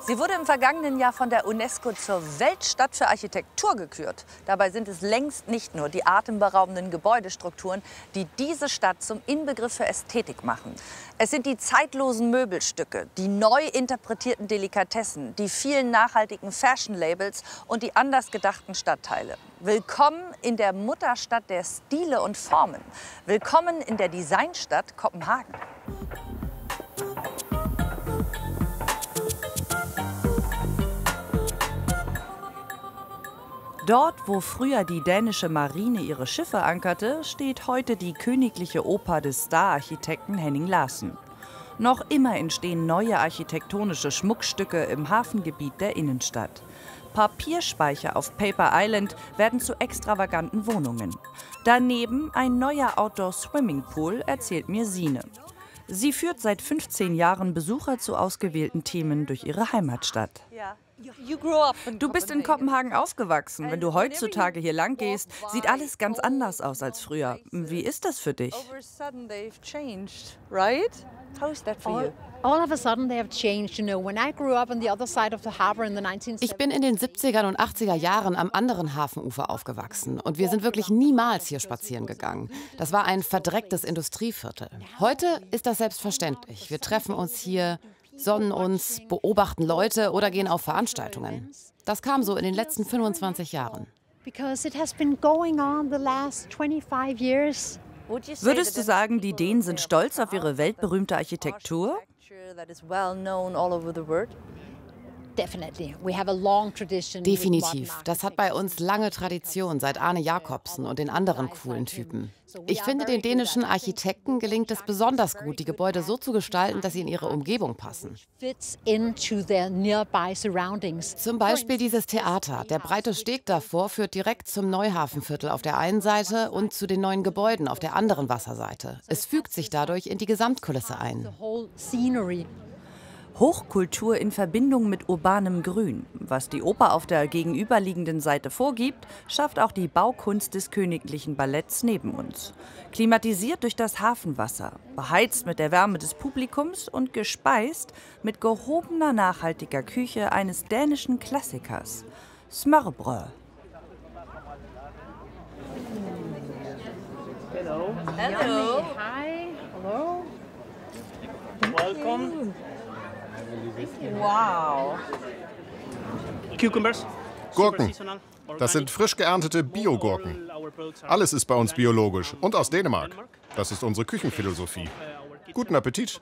Sie wurde im vergangenen Jahr von der UNESCO zur Weltstadt für Architektur gekürt. Dabei sind es längst nicht nur die atemberaubenden Gebäudestrukturen, die diese Stadt zum Inbegriff für Ästhetik machen. Es sind die zeitlosen Möbelstücke, die neu interpretierten Delikatessen, die vielen nachhaltigen Fashion-Labels und die anders gedachten Stadtteile. Willkommen in der Mutterstadt der Stile und Formen. Willkommen in der Designstadt Kopenhagen. Dort, wo früher die dänische Marine ihre Schiffe ankerte, steht heute die königliche Oper des Star-Architekten Henning Larsen. Noch immer entstehen neue architektonische Schmuckstücke im Hafengebiet der Innenstadt. Papierspeicher auf Paper Island werden zu extravaganten Wohnungen. Daneben ein neuer Outdoor-Swimmingpool, erzählt mir Sine. Sie führt seit 15 Jahren Besucher zu ausgewählten Themen durch ihre Heimatstadt. Du bist in Kopenhagen aufgewachsen. Wenn du heutzutage hier lang gehst, sieht alles ganz anders aus als früher. Wie ist das für dich? Ich bin in den 70er und 80er Jahren am anderen Hafenufer aufgewachsen und wir sind wirklich niemals hier spazieren gegangen. Das war ein verdrecktes Industrieviertel. Heute ist das selbstverständlich. Wir treffen uns hier, sonnen uns, beobachten Leute oder gehen auf Veranstaltungen. Das kam so in den letzten 25 Jahren. Würdest du sagen, die Dänen sind stolz auf ihre weltberühmte Architektur? Definitiv. Das hat bei uns lange Tradition, seit Arne Jacobsen und den anderen coolen Typen. Ich finde, den dänischen Architekten gelingt es besonders gut, die Gebäude so zu gestalten, dass sie in ihre Umgebung passen. Zum Beispiel dieses Theater. Der breite Steg davor führt direkt zum Neuhafenviertel auf der einen Seite und zu den neuen Gebäuden auf der anderen Wasserseite. Es fügt sich dadurch in die Gesamtkulisse ein. Hochkultur in Verbindung mit urbanem Grün. Was die Oper auf der gegenüberliegenden Seite vorgibt, schafft auch die Baukunst des Königlichen Balletts neben uns. Klimatisiert durch das Hafenwasser, beheizt mit der Wärme des Publikums und gespeist mit gehobener nachhaltiger Küche eines dänischen Klassikers, Smørrebrød. Hello. Hello. Hi. Hello. Welcome. Wow. Cucumbers. Gurken. Das sind frisch geerntete Biogurken. Alles ist bei uns biologisch und aus Dänemark. Das ist unsere Küchenphilosophie. Guten Appetit.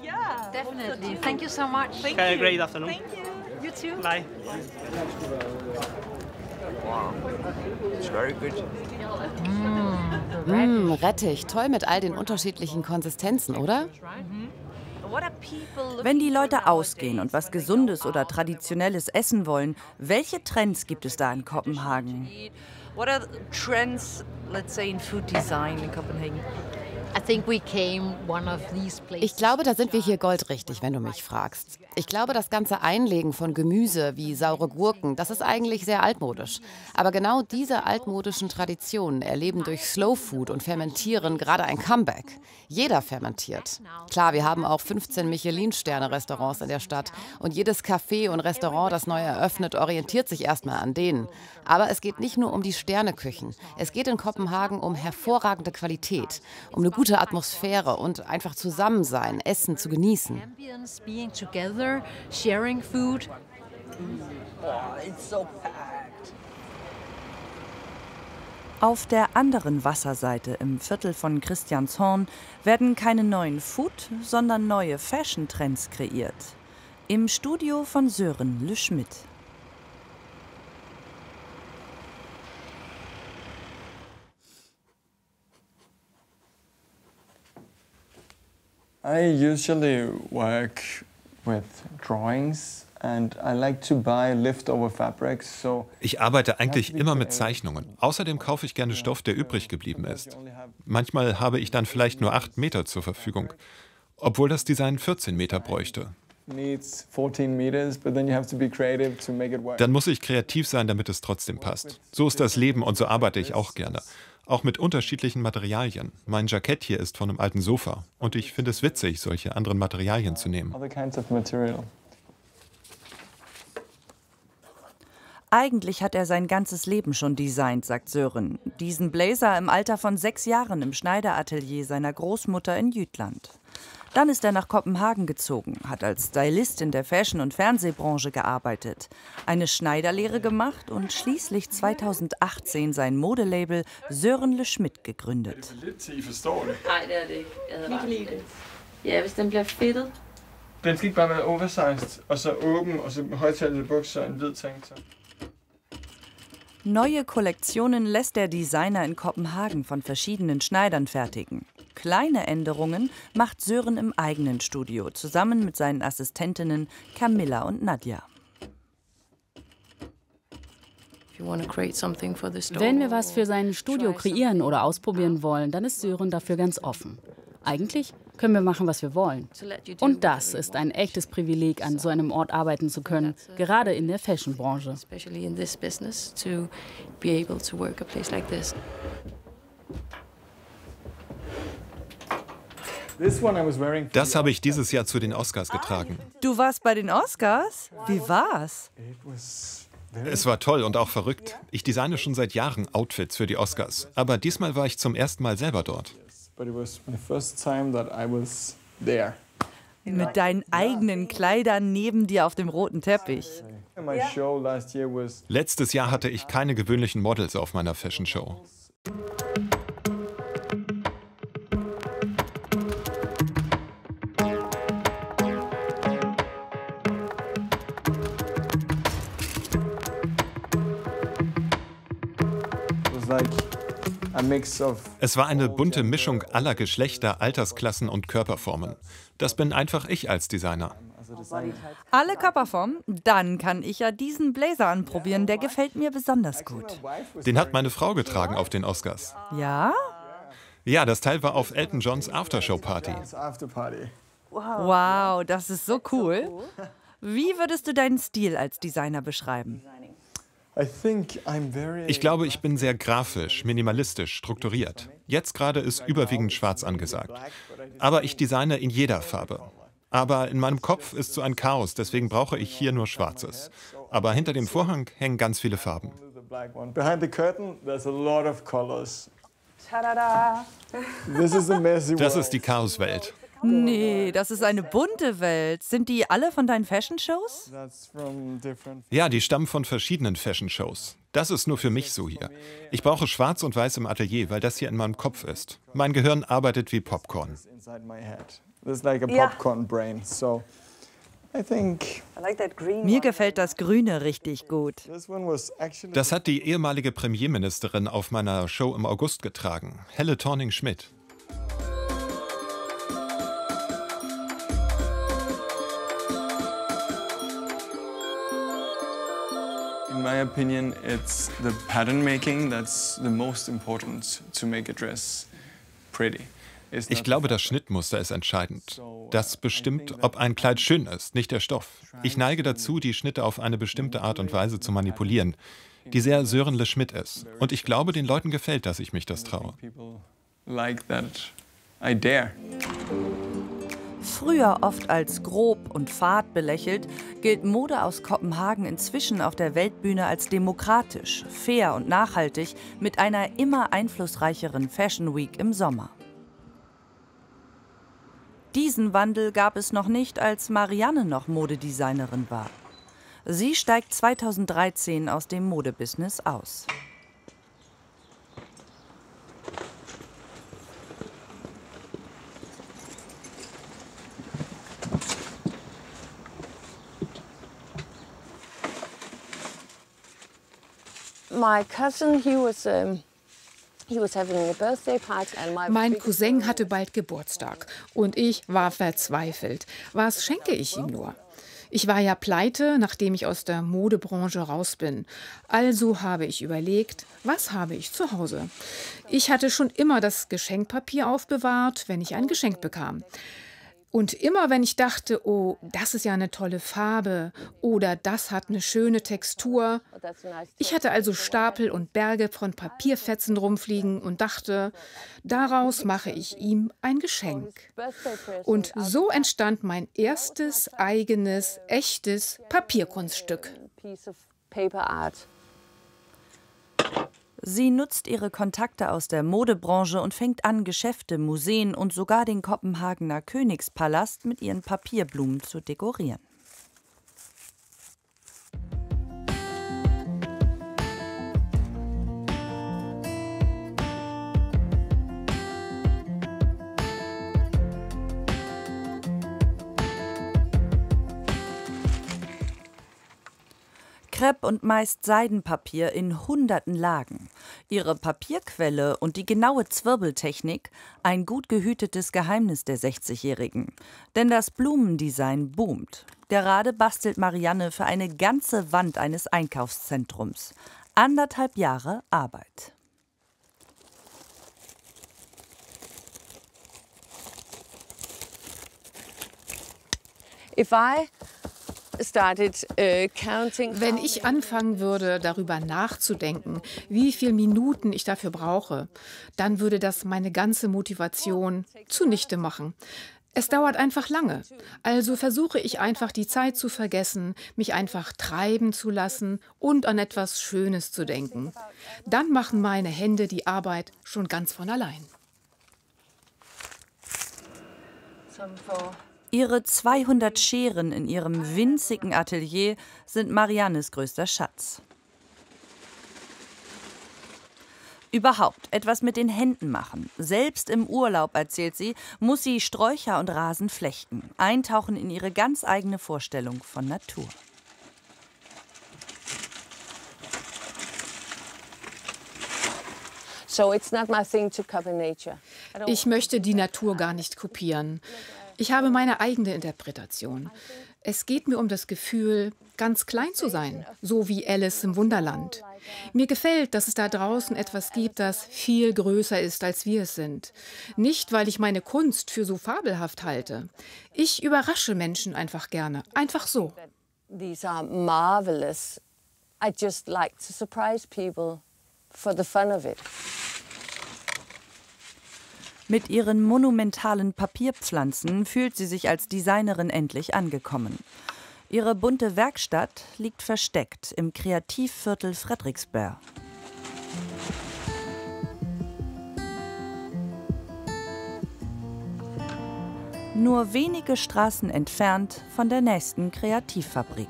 Yeah, definitely. Thank you so much. Have a great afternoon. Thank you. You too. Bye. Wow. It's very good. Rettich. Toll mit all den unterschiedlichen Konsistenzen, oder? Wenn die Leute ausgehen und was Gesundes oder Traditionelles essen wollen, welche Trends gibt es da in Kopenhagen? What are the trends, let's say, in food design in Copenhagen? Ich glaube, da sind wir hier goldrichtig, wenn du mich fragst. Ich glaube, das ganze Einlegen von Gemüse wie saure Gurken, das ist eigentlich sehr altmodisch. Aber genau diese altmodischen Traditionen erleben durch Slow Food und Fermentieren gerade ein Comeback. Jeder fermentiert. Klar, wir haben auch 15 Michelin-Sterne-Restaurants in der Stadt. Und jedes Café und Restaurant, das neu eröffnet, orientiert sich erstmal an denen. Aber es geht nicht nur um die Sterneküchen. Es geht in Kopenhagen um hervorragende Qualität, um eine gute Atmosphäre und einfach Zusammensein, Essen zu genießen. Auf der anderen Wasserseite im Viertel von Christianshorn werden keine neuen Food, sondern neue Fashion-Trends kreiert. Im Studio von Sören Le Schmidt. I usually work with drawings and I like to buy leftover fabrics. Ich arbeite eigentlich immer mit Zeichnungen. Außerdem kaufe ich gerne Stoff, der übrig geblieben ist. Manchmal habe ich dann vielleicht nur 8 Meter zur Verfügung, obwohl das Design 14 Meter bräuchte. Dann muss ich kreativ sein, damit es trotzdem passt. So ist das Leben und so arbeite ich auch gerne. Auch mit unterschiedlichen Materialien. Mein Jackett hier ist von einem alten Sofa. Und ich finde es witzig, solche anderen Materialien zu nehmen. Eigentlich hat er sein ganzes Leben schon designt, sagt Sören. Diesen Blazer im Alter von 6 Jahren im Schneideratelier seiner Großmutter in Jütland. Dann ist er nach Kopenhagen gezogen, hat als Stylist in der Fashion- und Fernsehbranche gearbeitet, eine Schneiderlehre gemacht und schließlich 2018 sein Modelabel Søren Le Schmidt gegründet. Nej, det er det ikke. Jeg havde ret i det. Ja, hvis den bliver fedtet. Den skal ikke bare være oversized, og så åben, og så højtallede bukser og en hvid tanktop. Neue Kollektionen lässt der Designer in Kopenhagen von verschiedenen Schneidern fertigen. Kleine Änderungen macht Sören im eigenen Studio, zusammen mit seinen Assistentinnen Camilla und Nadja. Wenn wir was für sein Studio kreieren oder ausprobieren wollen, dann ist Sören dafür ganz offen. Eigentlich können wir machen, was wir wollen. Und das ist ein echtes Privileg, an so einem Ort arbeiten zu können, gerade in der Fashionbranche. Das habe ich dieses Jahr zu den Oscars getragen. Du warst bei den Oscars? Wie war's? Es war toll und auch verrückt. Ich designe schon seit Jahren Outfits für die Oscars. Aber diesmal war ich zum ersten Mal selber dort. Mit deinen eigenen Kleidern neben dir auf dem roten Teppich. Letztes Jahr hatte ich keine gewöhnlichen Models auf meiner Fashion Show. Es war eine bunte Mischung aller Geschlechter, Altersklassen und Körperformen. Das bin einfach ich als Designer. Alle Körperformen? Dann kann ich ja diesen Blazer anprobieren, der gefällt mir besonders gut. Den hat meine Frau getragen auf den Oscars. Ja? Ja, das Teil war auf Elton Johns Aftershow-Party. Wow, das ist so cool. Wie würdest du deinen Stil als Designer beschreiben? Ich glaube, ich bin sehr grafisch, minimalistisch, strukturiert. Jetzt gerade ist überwiegend schwarz angesagt. Aber ich designe in jeder Farbe. Aber in meinem Kopf ist so ein Chaos, deswegen brauche ich hier nur Schwarzes. Aber hinter dem Vorhang hängen ganz viele Farben. Das ist die Chaoswelt. Nee, das ist eine bunte Welt. Sind die alle von deinen Fashion-Shows? Ja, die stammen von verschiedenen Fashion-Shows. Das ist nur für mich so hier. Ich brauche schwarz und weiß im Atelier, weil das hier in meinem Kopf ist. Mein Gehirn arbeitet wie Popcorn. Mir gefällt das Grüne richtig gut. Das hat die ehemalige Premierministerin auf meiner Show im August getragen, Helle Thorning-Schmidt. In my opinion, it's the pattern making that's the most important to make a dress pretty. Ich glaube, das Schnittmuster ist entscheidend. Das bestimmt, ob ein Kleid schön ist, nicht der Stoff. Ich neige dazu, die Schnitte auf eine bestimmte Art und Weise zu manipulieren, die sehr Søren Le Schmidt ist. Und ich glaube, den Leuten gefällt, dass ich mich das traue. Früher oft als grob und fad belächelt, gilt Mode aus Kopenhagen inzwischen auf der Weltbühne als demokratisch, fair und nachhaltig mit einer immer einflussreicheren Fashion Week im Sommer. Diesen Wandel gab es noch nicht, als Marianne noch Modedesignerin war. Sie steigt 2013 aus dem Modebusiness aus. Mein Cousin hatte bald Geburtstag und ich war verzweifelt. Was schenke ich ihm nur? Ich war ja pleite, nachdem ich aus der Modebranche raus bin. Also habe ich überlegt, was habe ich zu Hause? Ich hatte schon immer das Geschenkpapier aufbewahrt, wenn ich ein Geschenk bekam. Und immer wenn ich dachte, oh, das ist ja eine tolle Farbe oder das hat eine schöne Textur. Ich hatte also Stapel und Berge von Papierfetzen rumfliegen und dachte, daraus mache ich ihm ein Geschenk. Und so entstand mein erstes, eigenes, echtes Papierkunststück. paper art. Sie nutzt ihre Kontakte aus der Modebranche und fängt an, Geschäfte, Museen und sogar den Kopenhagener Königspalast mit ihren Papierblumen zu dekorieren. Krepp und meist Seidenpapier in hunderten Lagen. Ihre Papierquelle und die genaue Zwirbeltechnik, ein gut gehütetes Geheimnis der 60-Jährigen. Denn das Blumendesign boomt. Gerade bastelt Marianne für eine ganze Wand eines Einkaufszentrums. 1,5 Jahre Arbeit. Wenn ich anfangen würde, darüber nachzudenken, wie viele Minuten ich dafür brauche, dann würde das meine ganze Motivation zunichte machen. Es dauert einfach lange. Also versuche ich einfach, die Zeit zu vergessen, mich einfach treiben zu lassen und an etwas Schönes zu denken. Dann machen meine Hände die Arbeit schon ganz von allein. Ihre 200 Scheren in ihrem winzigen Atelier sind Mariannes größter Schatz. Überhaupt etwas mit den Händen machen. Selbst im Urlaub, erzählt sie, muss sie Sträucher und Rasen flechten. Eintauchen in ihre ganz eigene Vorstellung von Natur. Ich möchte die Natur gar nicht kopieren. Ich habe meine eigene Interpretation. Es geht mir um das Gefühl, ganz klein zu sein, so wie Alice im Wunderland. Mir gefällt, dass es da draußen etwas gibt, das viel größer ist, als wir es sind. Nicht, weil ich meine Kunst für so fabelhaft halte. Ich überrasche Menschen einfach gerne, einfach so. These are marvelous. I just like to surprise people for the fun of it. Mit ihren monumentalen Papierpflanzen fühlt sie sich als Designerin endlich angekommen. Ihre bunte Werkstatt liegt versteckt im Kreativviertel Frederiksberg. Nur wenige Straßen entfernt von der nächsten Kreativfabrik.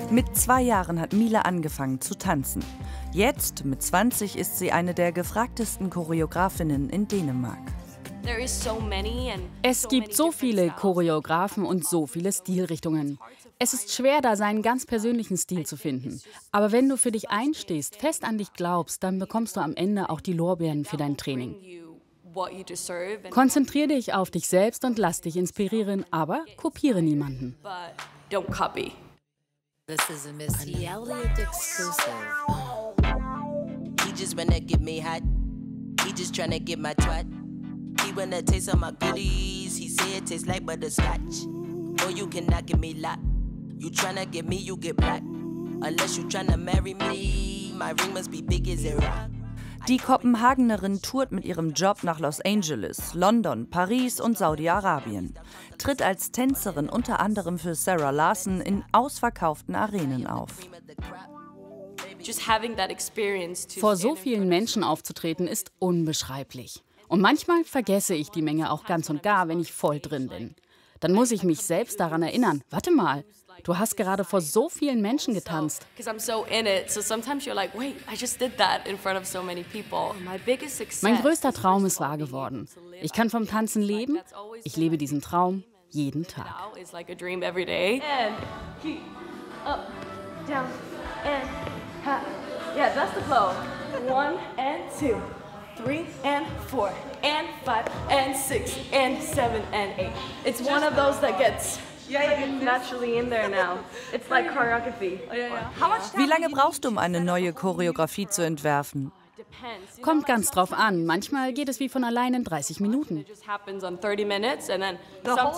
Mit 2 Jahren hat Mila angefangen zu tanzen. Jetzt, mit 20, ist sie eine der gefragtesten Choreografinnen in Dänemark. Es gibt so viele Choreografen und so viele Stilrichtungen. Es ist schwer, da seinen ganz persönlichen Stil zu finden. Aber wenn du für dich einstehst, fest an dich glaubst, dann bekommst du am Ende auch die Lorbeeren für dein Training. Konzentriere dich auf dich selbst und lass dich inspirieren, aber kopiere niemanden. This is a Missy Elliott exclusive. He just wanna get me hot. He just tryna get my twat. He wanna taste all my goodies. He say it tastes like butterscotch. No, you cannot get me locked. You tryna get me, you get black. Unless you tryna marry me, my ring must be big as a rock. Die Kopenhagenerin tourt mit ihrem Job nach Los Angeles, London, Paris und Saudi-Arabien. Tritt als Tänzerin unter anderem für Sarah Larson in ausverkauften Arenen auf. Vor so vielen Menschen aufzutreten ist unbeschreiblich. Und manchmal vergesse ich die Menge auch ganz und gar, wenn ich voll drin bin. Dann muss ich mich selbst daran erinnern, warte mal, du hast gerade vor so vielen Menschen getanzt. Mein größter Traum ist wahr geworden. Ich kann vom Tanzen leben. Ich lebe diesen Traum jeden Tag. Yeah, that's the flow. 1 and 2, 3 and 4 and 5 and 6 and 7 and 8. It's one of those that gets naturally in there now. It's like choreography. Wie lange brauchst du, um eine neue Choreografie zu entwerfen? Kommt ganz drauf an. Manchmal geht es wie von allein in 30 Minuten.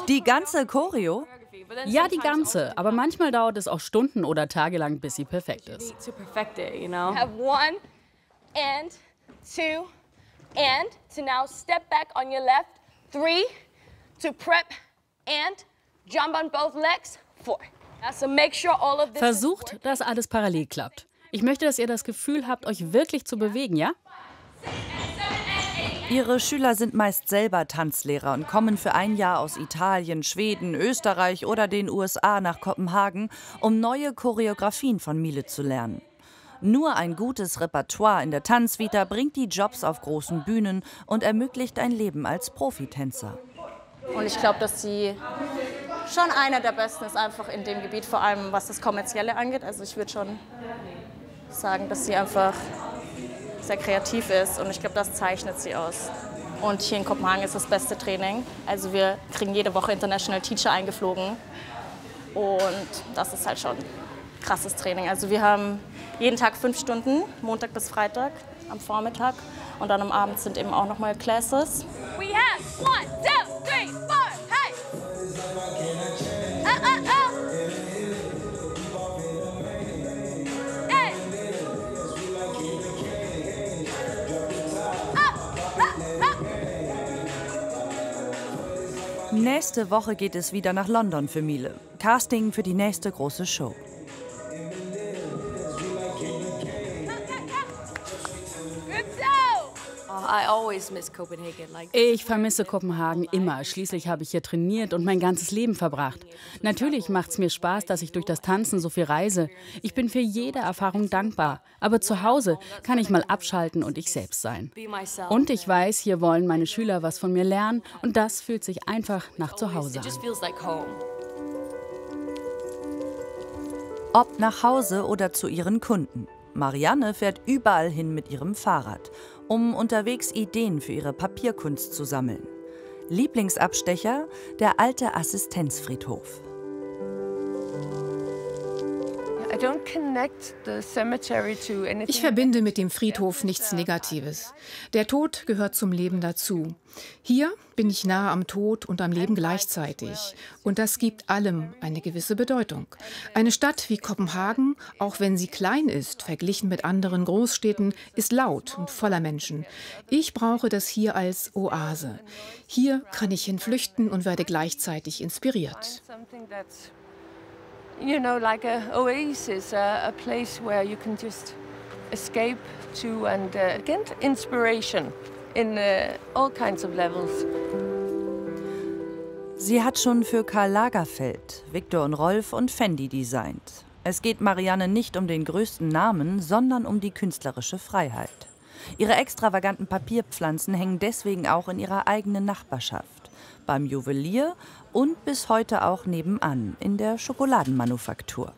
Die ganze Choreo? Ja, die ganze. Aber manchmal dauert es auch Stunden oder Tage lang, bis sie perfekt ist. Have 1 and 2, and to now step back on your left. 3, to prep and jump on both legs. 4. So make sure all of this Versucht, dass alles parallel klappt. Ich möchte, dass ihr das Gefühl habt, euch wirklich zu bewegen, ja? Ihre Schüler sind meist selber Tanzlehrer und kommen für ein Jahr aus Italien, Schweden, Österreich oder den USA nach Kopenhagen, um neue Choreografien von Mile zu lernen. Nur ein gutes Repertoire in der Tanzvita bringt die Jobs auf großen Bühnen und ermöglicht ein Leben als Profitänzer. Und ich glaube, dass sie schon einer der Besten ist, einfach in dem Gebiet, vor allem was das Kommerzielle angeht. Also ich würde schon sagen, dass sie einfach sehr kreativ ist und ich glaube, das zeichnet sie aus. Und hier in Kopenhagen ist das beste Training. Also wir kriegen jede Woche International Teacher eingeflogen und das ist halt schon krasses Training. Also wir haben jeden Tag 5 Stunden, Montag bis Freitag am Vormittag und dann am Abend sind eben auch noch mal Classes. We have 1, 2, 3, 4, hey! Nächste Woche geht es wieder nach London für Mile. Casting für die nächste große Show. Ich vermisse Kopenhagen immer. Schließlich habe ich hier trainiert und mein ganzes Leben verbracht. Natürlich macht es mir Spaß, dass ich durch das Tanzen so viel reise. Ich bin für jede Erfahrung dankbar. Aber zu Hause kann ich mal abschalten und ich selbst sein. Und ich weiß, hier wollen meine Schüler was von mir lernen und das fühlt sich einfach nach Zuhause an. Ob nach Hause oder zu ihren Kunden. Marianne fährt überall hin mit ihrem Fahrrad, um unterwegs Ideen für ihre Papierkunst zu sammeln. Lieblingsabstecher: der alte Assistenzfriedhof. Ich verbinde mit dem Friedhof nichts Negatives. Der Tod gehört zum Leben dazu. Hier bin ich nahe am Tod und am Leben gleichzeitig. Und das gibt allem eine gewisse Bedeutung. Eine Stadt wie Kopenhagen, auch wenn sie klein ist, verglichen mit anderen Großstädten, ist laut und voller Menschen. Ich brauche das hier als Oase. Hier kann ich hinflüchten und werde gleichzeitig inspiriert. You know, like a oasis, a place where you can just escape to and get inspiration in all kinds of levels. Sie hat schon für Karl Lagerfeld, Viktor und Rolf und Fendi designt. Es geht Marianne nicht um den größten Namen, sondern um die künstlerische Freiheit. Ihre extravaganten Papierpflanzen hängen deswegen auch in ihrer eigenen Nachbarschaft. Beim Juwelier und bis heute auch nebenan in der Schokoladenmanufaktur.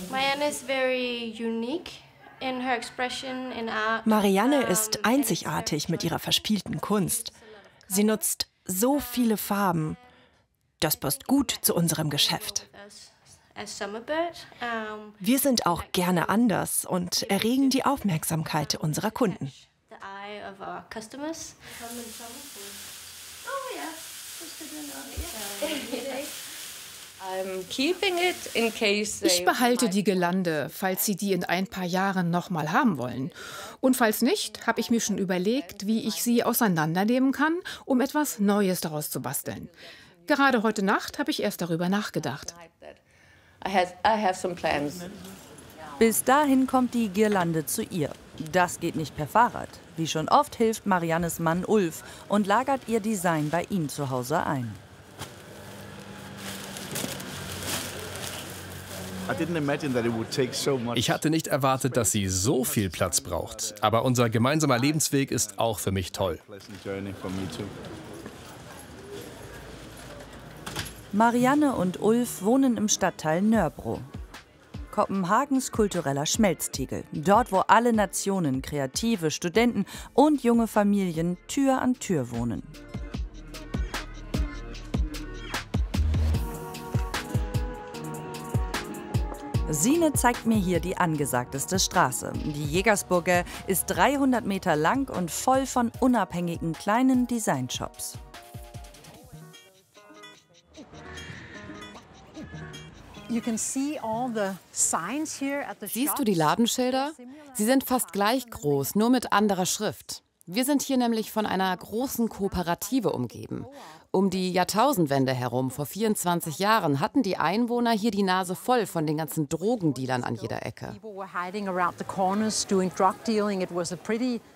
Marianne is very unique. Marianne ist einzigartig mit ihrer verspielten Kunst. Sie nutzt so viele Farben. Das passt gut zu unserem Geschäft. Wir sind auch gerne anders und erregen die Aufmerksamkeit unserer Kunden. Ich behalte die Girlande, falls Sie die in ein paar Jahren noch mal haben wollen. Und falls nicht, habe ich mir schon überlegt, wie ich sie auseinandernehmen kann, um etwas Neues daraus zu basteln. Gerade heute Nacht habe ich erst darüber nachgedacht. Bis dahin kommt die Girlande zu ihr. Das geht nicht per Fahrrad. Wie schon oft hilft Mariannes Mann Ulf und lagert ihr Design bei ihm zu Hause ein. Ich hatte nicht erwartet, dass sie so viel Platz braucht. Aber unser gemeinsamer Lebensweg ist auch für mich toll. Marianne und Ulf wohnen im Stadtteil Nørrebro. Kopenhagens kultureller Schmelztiegel. Dort, wo alle Nationen, Kreative, Studenten und junge Familien Tür an Tür wohnen. Sine zeigt mir hier die angesagteste Straße. Die Jägersburger ist 300 Meter lang und voll von unabhängigen kleinen Designshops. Siehst du die Ladenschilder? Sie sind fast gleich groß, nur mit anderer Schrift. Wir sind hier nämlich von einer großen Kooperative umgeben. Um die Jahrtausendwende herum, vor 24 Jahren, hatten die Einwohner hier die Nase voll von den ganzen Drogendealern an jeder Ecke.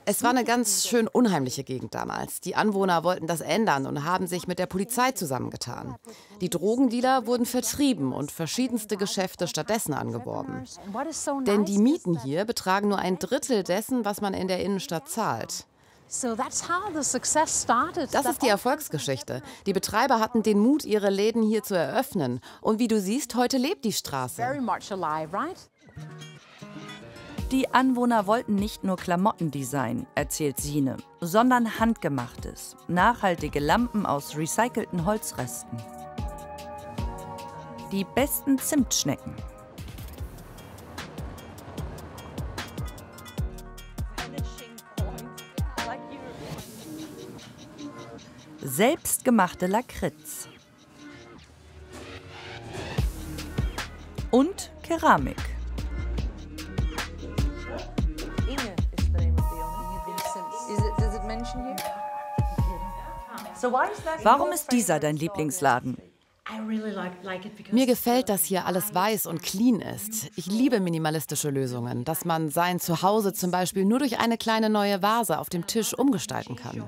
Es war eine ganz schön unheimliche Gegend damals. Die Anwohner wollten das ändern und haben sich mit der Polizei zusammengetan. Die Drogendealer wurden vertrieben und verschiedenste Geschäfte stattdessen angeworben. Denn die Mieten hier betragen nur 1/3 dessen, was man in der Innenstadt zahlt. Das ist die Erfolgsgeschichte. Die Betreiber hatten den Mut, ihre Läden hier zu eröffnen. Und wie du siehst, heute lebt die Straße. Die Anwohner wollten nicht nur Klamottendesign, erzählt Sine, sondern handgemachtes, nachhaltige Lampen aus recycelten Holzresten. Die besten Zimtschnecken. Selbstgemachte Lakritz. Und Keramik. Warum ist dieser dein Lieblingsladen? Mir gefällt, dass hier alles weiß und clean ist. Ich liebe minimalistische Lösungen, dass man sein Zuhause zum Beispiel nur durch eine kleine neue Vase auf dem Tisch umgestalten kann.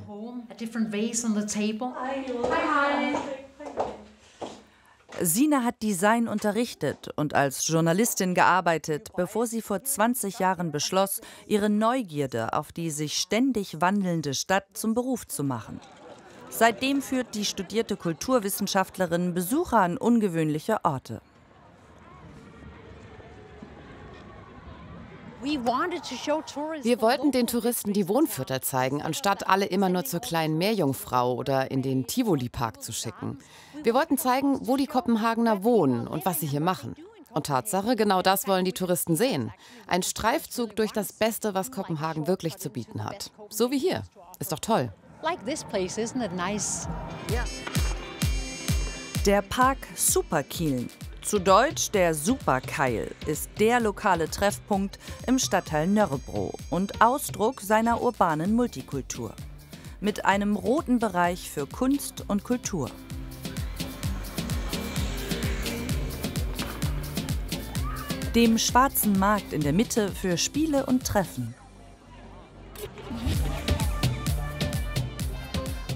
Sine hat Design unterrichtet und als Journalistin gearbeitet, bevor sie vor 20 Jahren beschloss, ihre Neugierde auf die sich ständig wandelnde Stadt zum Beruf zu machen. Seitdem führt die studierte Kulturwissenschaftlerin Besucher an ungewöhnliche Orte. Wir wollten den Touristen die Wohnviertel zeigen, anstatt alle immer nur zur kleinen Meerjungfrau oder in den Tivoli-Park zu schicken. Wir wollten zeigen, wo die Kopenhagener wohnen und was sie hier machen. Und Tatsache, genau das wollen die Touristen sehen. Ein Streifzug durch das Beste, was Kopenhagen wirklich zu bieten hat. So wie hier. Ist doch toll. Der Park Superkieln, zu Deutsch der Superkeil, ist der lokale Treffpunkt im Stadtteil Nörrebro und Ausdruck seiner urbanen Multikultur. Mit einem roten Bereich für Kunst und Kultur. Dem schwarzen Markt in der Mitte für Spiele und Treffen.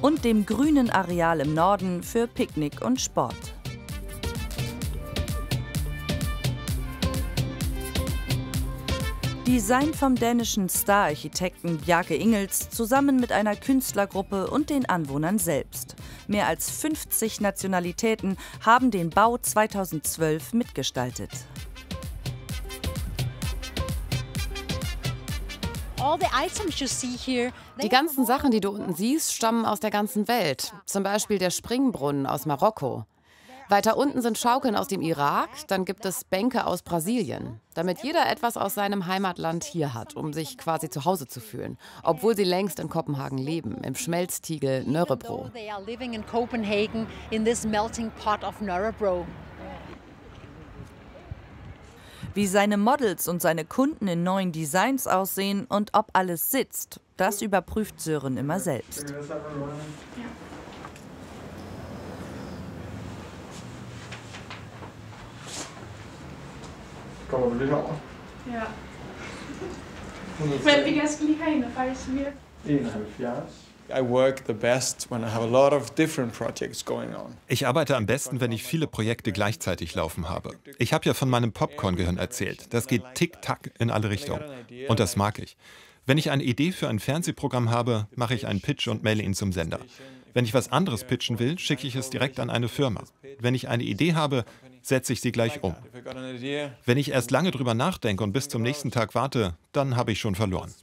Und dem grünen Areal im Norden für Picknick und Sport. Design vom dänischen Star-Architekten Bjarke Ingels zusammen mit einer Künstlergruppe und den Anwohnern selbst. Mehr als 50 Nationalitäten haben den Bau 2012 mitgestaltet. Die ganzen Sachen, die du unten siehst, stammen aus der ganzen Welt. Zum Beispiel der Springbrunnen aus Marokko. Weiter unten sind Schaukeln aus dem Irak, dann gibt es Bänke aus Brasilien. Damit jeder etwas aus seinem Heimatland hier hat, um sich quasi zu Hause zu fühlen. Obwohl sie längst in Kopenhagen leben, im Schmelztiegel Nörrebro. Wie seine Models und seine Kunden in neuen Designs aussehen und ob alles sitzt, das überprüft Sören immer selbst. Kommer du lidt over? Ja. Men vi kan lige herinde faktisk mere. 71. I work the best when I have a lot of different projects going on. Ich arbeite am besten, wenn ich viele Projekte gleichzeitig laufen habe. Ich habe ja von meinem Popcorn-Gehirn erzählt. Das geht tick-tack in alle Richtungen. Und das mag ich. Wenn ich eine Idee für ein Fernsehprogramm habe, mache ich einen Pitch und maile ihn zum Sender. Wenn ich was anderes pitchen will, schicke ich es direkt an eine Firma. Wenn ich eine Idee habe, setze ich sie gleich um. Wenn ich erst lange drüber nachdenke und bis zum nächsten Tag warte, dann habe ich schon verloren.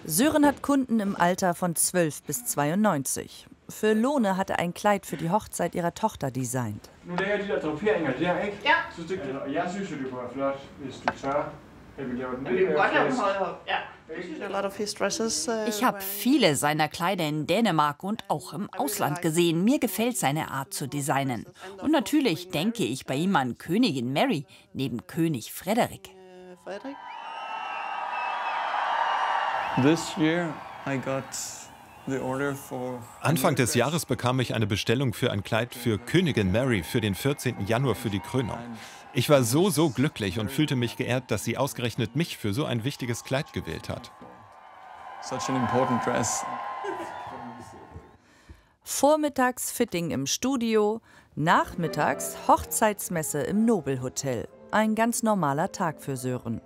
Sören hat Kunden im Alter von 12 bis 92. Für Lone hat er ein Kleid für die Hochzeit ihrer Tochter designt. Ich habe viele seiner Kleider in Dänemark und auch im Ausland gesehen. Mir gefällt seine Art zu designen. Und natürlich denke ich bei ihm an Königin Mary neben König Frederik. Anfang des Jahres bekam ich eine Bestellung für ein Kleid für Königin Mary für den 14. Januar für die Krönung. Ich war so glücklich und fühlte mich geehrt, dass sie ausgerechnet mich für so ein wichtiges Kleid gewählt hat. Such an important dress. Vormittags Fitting im Studio, nachmittags Hochzeitsmesse im Nobelhotel. Ein ganz normaler Tag für Sören.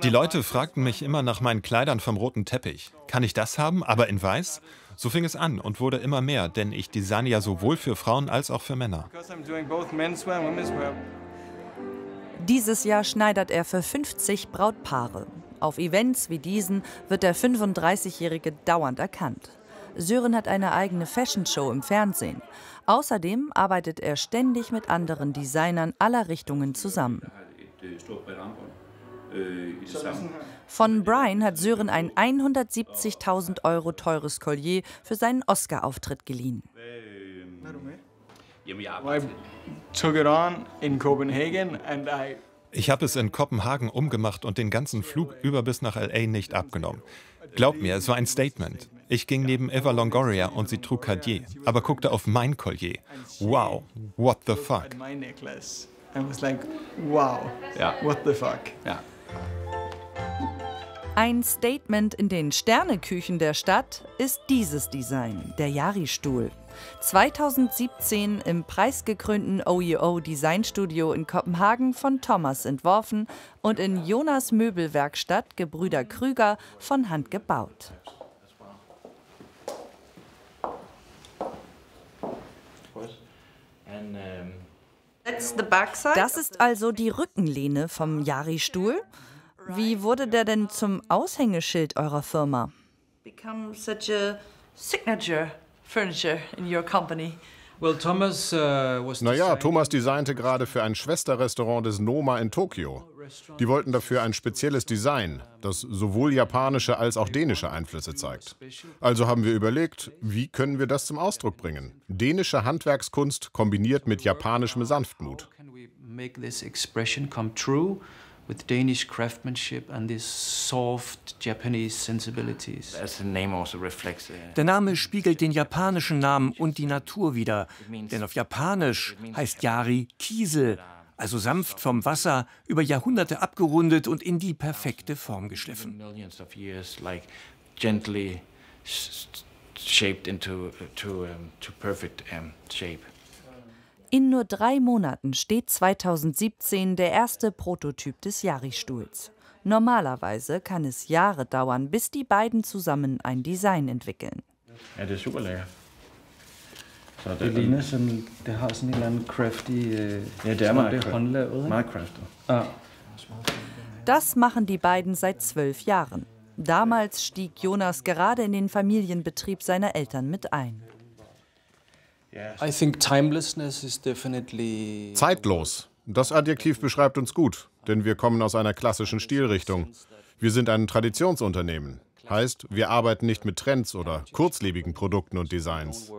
Die Leute fragten mich immer nach meinen Kleidern vom roten Teppich. Kann ich das haben, aber in weiß? So fing es an und wurde immer mehr, denn ich designe ja sowohl für Frauen als auch für Männer. Dieses Jahr schneidert er für 50 Brautpaare. Auf Events wie diesen wird der 35-Jährige dauernd erkannt. Sören hat eine eigene Fashion-Show im Fernsehen. Außerdem arbeitet er ständig mit anderen Designern aller Richtungen zusammen. Von Brian hat Sören ein 170.000 € teures Collier für seinen Oscar-Auftritt geliehen. Ich habe es in Kopenhagen umgemacht und den ganzen Flug über bis nach L.A. nicht abgenommen. Glaub mir, es war ein Statement. Ich ging neben Eva Longoria und sie trug Cartier, aber guckte auf mein Collier. Wow, what the fuck? What the fuck? Ja. Ein Statement in den Sterneküchen der Stadt ist dieses Design, der Yari-Stuhl. 2017 im preisgekrönten OEO Designstudio in Kopenhagen von Thomas entworfen und in Jonas Möbelwerkstatt Gebrüder Krüger von Hand gebaut. Das ist also die Rückenlehne vom Yari-Stuhl. Wie wurde der denn zum Aushängeschild eurer Firma? Become such a signature furniture in your company. Thomas designte gerade für ein Schwesterrestaurant des Noma in Tokio. Die wollten dafür ein spezielles Design, das sowohl japanische als auch dänische Einflüsse zeigt. Also haben wir überlegt, wie können wir das zum Ausdruck bringen? Dänische Handwerkskunst kombiniert mit japanischem Sanftmut. With Danish craftsmanship and these soft Japanese sensibilities. Der Name spiegelt den japanischen Namen und die Natur wider. Denn auf Japanisch heißt Yari Kiesel, also sanft vom Wasser, über Jahrhunderte abgerundet und in die perfekte Form geschliffen. Gently shaped into perfect shape. In nur 3 Monaten steht 2017 der erste Prototyp des Yari-Stuhls. Normalerweise kann es Jahre dauern, bis die beiden zusammen ein Design entwickeln. Ja, det super lækker. Så det ligner sådan, det har sådan en eller anden crafty... Ja, det er meget crafty. Ah. Das machen die beiden seit 12 Jahren. Damals stieg Jonas gerade in den Familienbetrieb seiner Eltern mit ein. Zeitlos. Das Adjektiv beschreibt uns gut, denn wir kommen aus einer klassischen Stilrichtung. Wir sind ein Traditionsunternehmen. Heißt, wir arbeiten nicht mit Trends oder kurzlebigen Produkten und Designs.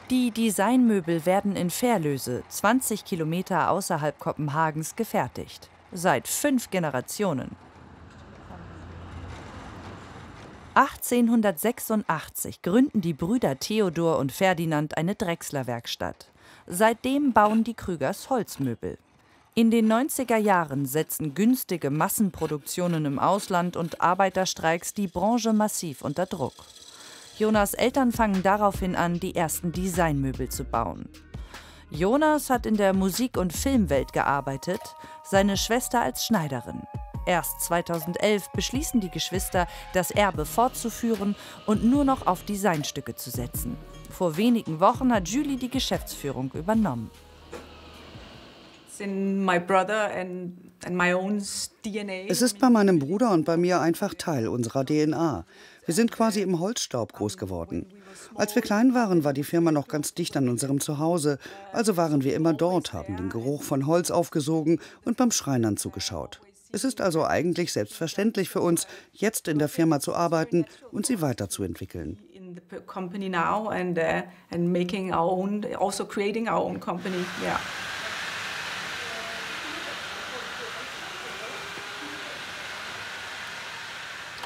Die Designmöbel werden in Fährlöse, 20 Kilometer außerhalb Kopenhagens, gefertigt. Seit 5 Generationen. 1886 gründen die Brüder Theodor und Ferdinand eine Drechsler-Werkstatt. Seitdem bauen die Krügers Holzmöbel. In den 90er Jahren setzten günstige Massenproduktionen im Ausland und Arbeiterstreiks die Branche massiv unter Druck. Jonas Eltern fangen daraufhin an, die ersten Designmöbel zu bauen. Jonas hat in der Musik- und Filmwelt gearbeitet, seine Schwester als Schneiderin. Erst 2011 beschließen die Geschwister, das Erbe fortzuführen und nur noch auf Designstücke zu setzen. Vor wenigen Wochen hat Julie die Geschäftsführung übernommen. Es ist bei meinem Bruder und bei mir einfach Teil unserer DNA. Wir sind quasi im Holzstaub groß geworden. Als wir klein waren, war die Firma noch ganz dicht an unserem Zuhause. Also waren wir immer dort, haben den Geruch von Holz aufgesogen und beim Schreinern zugeschaut. Es ist also eigentlich selbstverständlich für uns, jetzt in der Firma zu arbeiten und sie weiterzuentwickeln.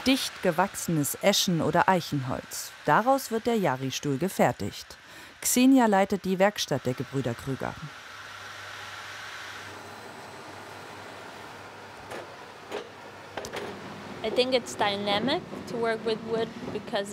Dicht gewachsenes Eschen- oder Eichenholz. Daraus wird der Yari-Stuhl gefertigt. Xenia leitet die Werkstatt der Gebrüder Krüger.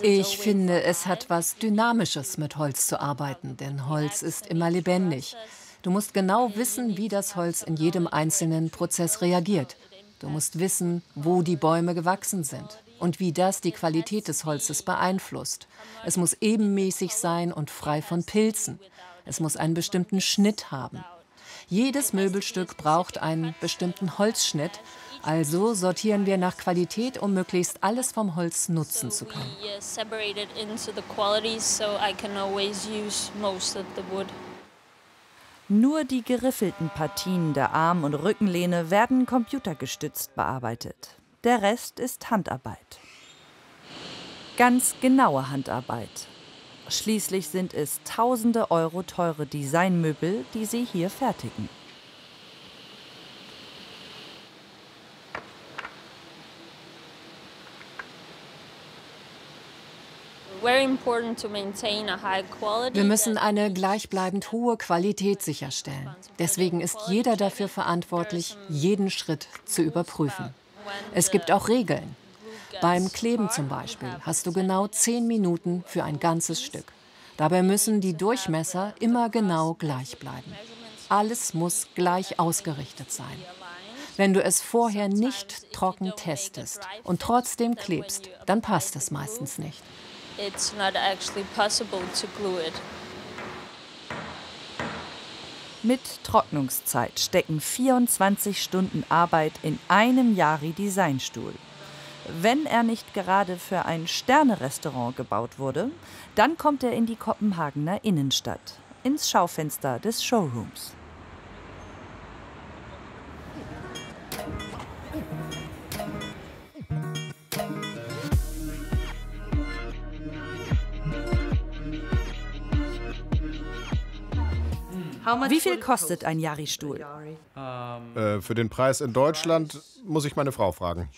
Ich finde, es hat was Dynamisches, mit Holz zu arbeiten, denn Holz ist immer lebendig. Du musst genau wissen, wie das Holz in jedem einzelnen Prozess reagiert. Du musst wissen, wo die Bäume gewachsen sind und wie das die Qualität des Holzes beeinflusst. Es muss ebenmäßig sein und frei von Pilzen. Es muss einen bestimmten Schnitt haben. Jedes Möbelstück braucht einen bestimmten Holzschnitt, also sortieren wir nach Qualität, um möglichst alles vom Holz nutzen zu können. Nur die geriffelten Partien der Arm- und Rückenlehne werden computergestützt bearbeitet. Der Rest ist Handarbeit. Ganz genaue Handarbeit. Schließlich sind es tausende Euro teure Designmöbel, die sie hier fertigen. Wir müssen eine gleichbleibend hohe Qualität sicherstellen. Deswegen ist jeder dafür verantwortlich, jeden Schritt zu überprüfen. Es gibt auch Regeln. Beim Kleben zum Beispiel hast du genau 10 Minuten für ein ganzes Stück. Dabei müssen die Durchmesser immer genau gleich bleiben. Alles muss gleich ausgerichtet sein. Wenn du es vorher nicht trocken testest und trotzdem klebst, dann passt es meistens nicht. It's not actually possible to glue it. Mit Trocknungszeit stecken 24 Stunden Arbeit in einem Yari-Designstuhl. Wenn er nicht gerade für ein Sterne-Restaurant gebaut wurde, dann kommt er in die Kopenhagener Innenstadt, ins Schaufenster des Showrooms. Wie viel kostet ein Yari-Stuhl? Für den Preis in Deutschland muss ich meine Frau fragen.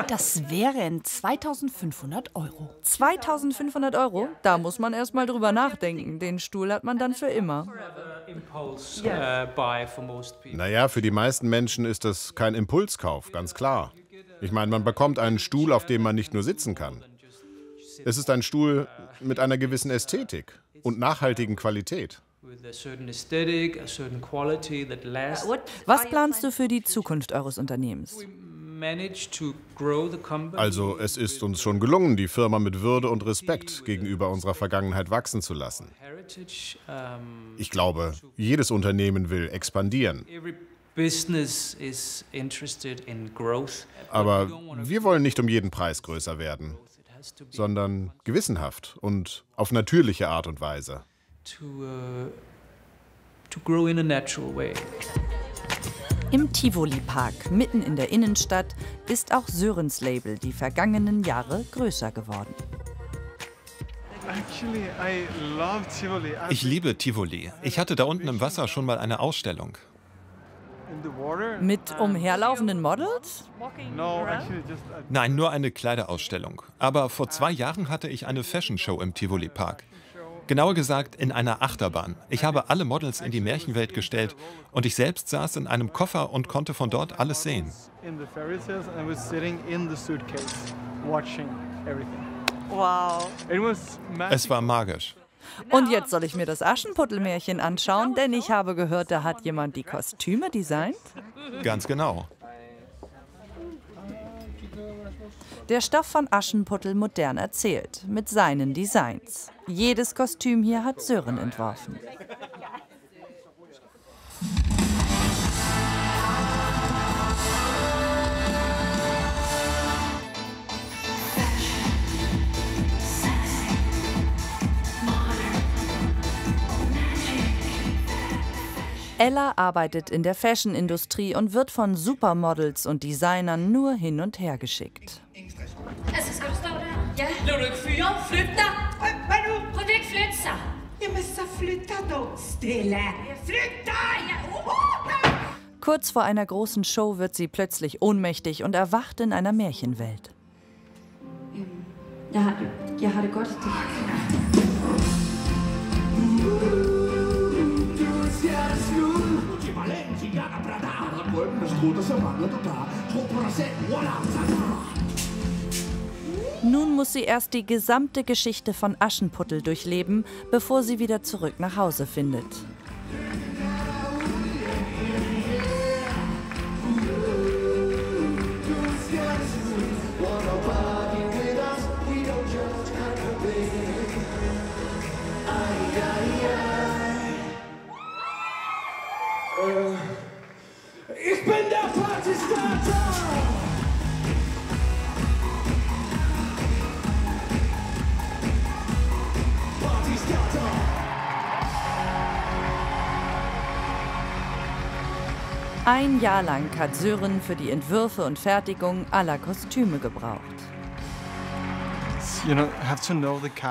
Das wären 2.500 Euro. 2.500 Euro? Da muss man erst mal drüber nachdenken. Den Stuhl hat man dann für immer. Naja, für die meisten Menschen ist das kein Impulskauf, ganz klar. Ich meine, man bekommt einen Stuhl, auf dem man nicht nur sitzen kann. Es ist ein Stuhl mit einer gewissen Ästhetik und nachhaltigen Qualität. Was planst du für die Zukunft eures Unternehmens? Also, es ist uns schon gelungen, die Firma mit Würde und Respekt gegenüber unserer Vergangenheit wachsen zu lassen. Ich glaube, jedes Unternehmen will expandieren. Aber wir wollen nicht um jeden Preis größer werden, sondern gewissenhaft und auf natürliche Art und Weise. Im Tivoli-Park, mitten in der Innenstadt, ist auch Sörens Label die vergangenen Jahre größer geworden. Ich liebe Tivoli. Ich hatte da unten im Wasser schon mal eine Ausstellung. Mit umherlaufenden Models? Nein, nur eine Kleiderausstellung. Aber vor 2 Jahren hatte ich eine Fashion Show im Tivoli Park. Genauer gesagt in einer Achterbahn. Ich habe alle Models in die Märchenwelt gestellt und ich selbst saß in einem Koffer und konnte von dort alles sehen. Wow. Es war magisch. Und jetzt soll ich mir das Aschenputtel-Märchen anschauen, denn ich habe gehört, da hat jemand die Kostüme designt. Ganz genau. Der Stoff von Aschenputtel modern erzählt, mit seinen Designs. Jedes Kostüm hier hat Sören entworfen. Ella arbeitet in der Fashion-Industrie und wird von Supermodels und Designern nur hin und her geschickt. Altså, skal du stå der? Ja. Blev du ikke fyret? Flyt dig! Hvad nu? Prøv ikke flytte sig. Jamen, så flyt dig dog, Stella. Flyt dig! Kurz vor einer großen Show wird sie plötzlich ohnmächtig und erwacht in einer Märchenwelt. Jeg har det godt. Nun muss sie erst die gesamte Geschichte von Aschenputtel durchleben, bevor sie wieder zurück nach Hause findet. Ich bin der Partystarter! Ein Jahr lang hat Sören für die Entwürfe und Fertigung aller Kostüme gebraucht.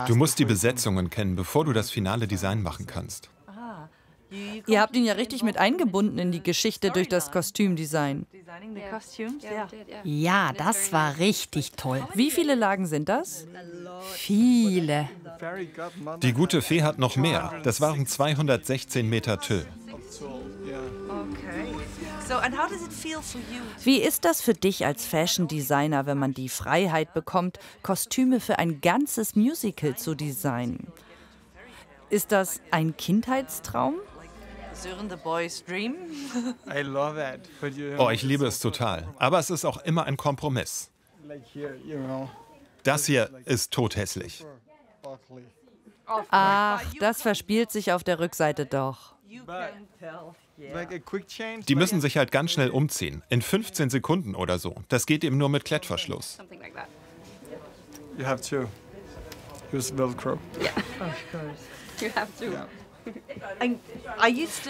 Du musst die Besetzungen kennen, bevor du das finale Design machen kannst. Ihr habt ihn ja richtig mit eingebunden in die Geschichte durch das Kostümdesign. Ja, das war richtig toll. Wie viele Lagen sind das? Viele. Die gute Fee hat noch mehr. Das waren 216 Meter Tüll. Wie ist das für dich als Fashion-Designer, wenn man die Freiheit bekommt, Kostüme für ein ganzes Musical zu designen? Ist das ein Kindheitstraum? Sören the Boy's Dream. Oh, ich liebe es total. Aber es ist auch immer ein Kompromiss. Das hier ist tothässlich. Ach, das verspielt sich auf der Rückseite doch. Die müssen sich halt ganz schnell umziehen. In 15 Sekunden oder so. Das geht eben nur mit Klettverschluss. You have to use Velcro. Yeah, of course. You have to. Yeah.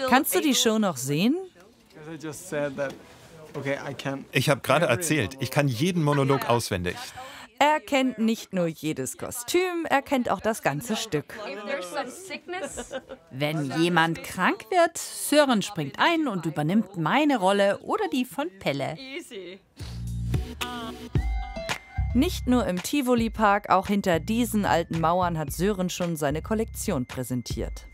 Kannst du die Show noch sehen? Ich habe gerade erzählt, ich kann jeden Monolog auswendig. Er kennt nicht nur jedes Kostüm, er kennt auch das ganze Stück. Wenn jemand krank wird, Sören springt ein und übernimmt meine Rolle oder die von Pelle. Nicht nur im Tivoli-Park, auch hinter diesen alten Mauern hat Sören schon seine Kollektion präsentiert.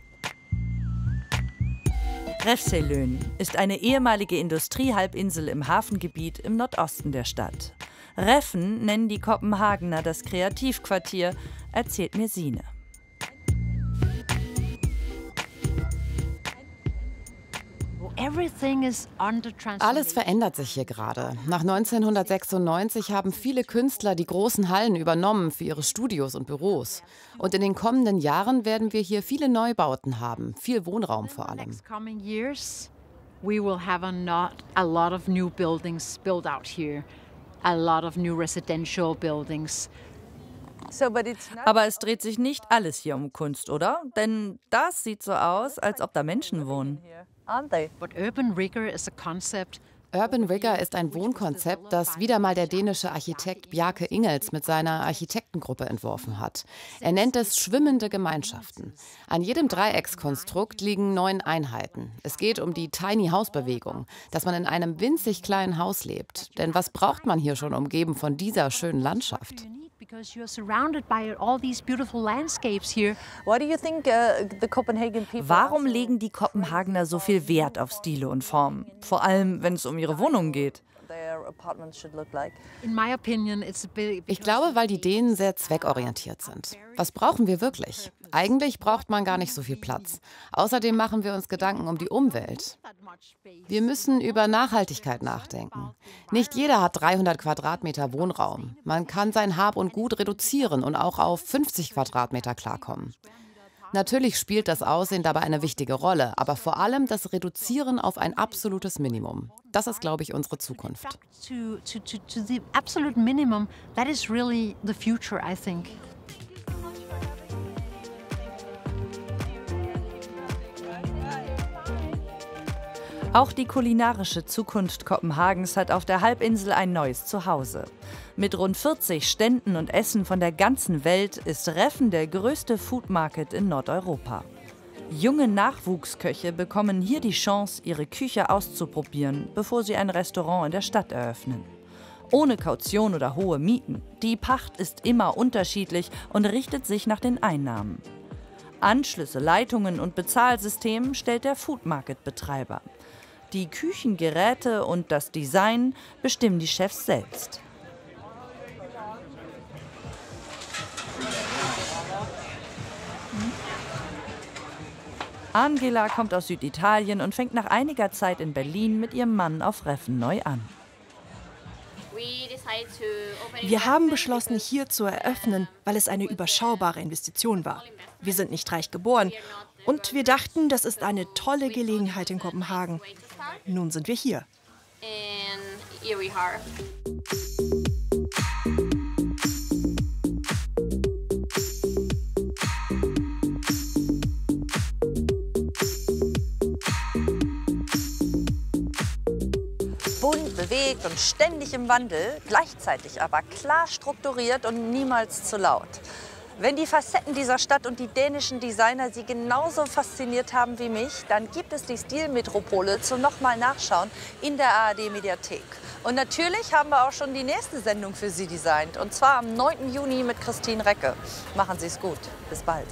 Refshalön ist eine ehemalige Industriehalbinsel im Hafengebiet im Nordosten der Stadt. Reffen nennen die Kopenhagener das Kreativquartier, erzählt mir Sine. Alles verändert sich hier gerade. Nach 1996 haben viele Künstler die großen Hallen übernommen für ihre Studios und Büros. Und in den kommenden Jahren werden wir hier viele Neubauten haben, viel Wohnraum vor allem. We will have a lot of new buildings built out here, a lot of new residential buildings. Aber es dreht sich nicht alles hier um Kunst, oder? Denn das sieht so aus, als ob da Menschen wohnen. But Urban Rigger is a concept. Urban Rigger ist ein Wohnkonzept, das wieder mal der dänische Architekt Bjarke Ingels mit seiner Architektengruppe entworfen hat. Er nennt es schwimmende Gemeinschaften. An jedem Dreieckskonstrukt liegen 9 Einheiten. Es geht um die Tiny House-Bewegung, dass man in einem winzig kleinen Haus lebt. Denn was braucht man hier schon umgeben von dieser schönen Landschaft? Warum legen die Kopenhagener so viel Wert auf Stile und Formen? Vor allem, wenn es um ihre Wohnungen geht. Ich glaube, weil die Dänen sehr zweckorientiert sind. Was brauchen wir wirklich? Eigentlich braucht man gar nicht so viel Platz. Außerdem machen wir uns Gedanken um die Umwelt. Wir müssen über Nachhaltigkeit nachdenken. Nicht jeder hat 300 Quadratmeter Wohnraum. Man kann sein Hab und Gut reduzieren und auch auf 50 Quadratmeter klarkommen. Natürlich spielt das Aussehen dabei eine wichtige Rolle, aber vor allem das Reduzieren auf ein absolutes Minimum. Das ist, glaube ich, unsere Zukunft. Auch die kulinarische Zukunft Kopenhagens hat auf der Halbinsel ein neues Zuhause. Mit rund 40 Ständen und Essen von der ganzen Welt ist Reffen der größte Food Market in Nordeuropa. Junge Nachwuchsköche bekommen hier die Chance, ihre Küche auszuprobieren, bevor sie ein Restaurant in der Stadt eröffnen. Ohne Kaution oder hohe Mieten. Die Pacht ist immer unterschiedlich und richtet sich nach den Einnahmen. Anschlüsse, Leitungen und Bezahlsystem stellt der Food Market-Betreiber. Die Küchengeräte und das Design bestimmen die Chefs selbst. Angela kommt aus Süditalien und fängt nach einiger Zeit in Berlin mit ihrem Mann auf Reffen neu an. Wir haben beschlossen, hier zu eröffnen, weil es eine überschaubare Investition war. Wir sind nicht reich geboren und wir dachten, das ist eine tolle Gelegenheit in Kopenhagen. Nun sind wir hier. Bunt, bewegt und ständig im Wandel, gleichzeitig aber klar strukturiert und niemals zu laut. Wenn die Facetten dieser Stadt und die dänischen Designer Sie genauso fasziniert haben wie mich, dann gibt es die Stilmetropole zum nochmal Nachschauen in der ARD-Mediathek. Und natürlich haben wir auch schon die nächste Sendung für Sie designt, und zwar am 9. Juni mit Christine Recke. Machen Sie es gut. Bis bald.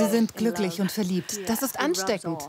Sie sind glücklich und verliebt. Das ist ansteckend.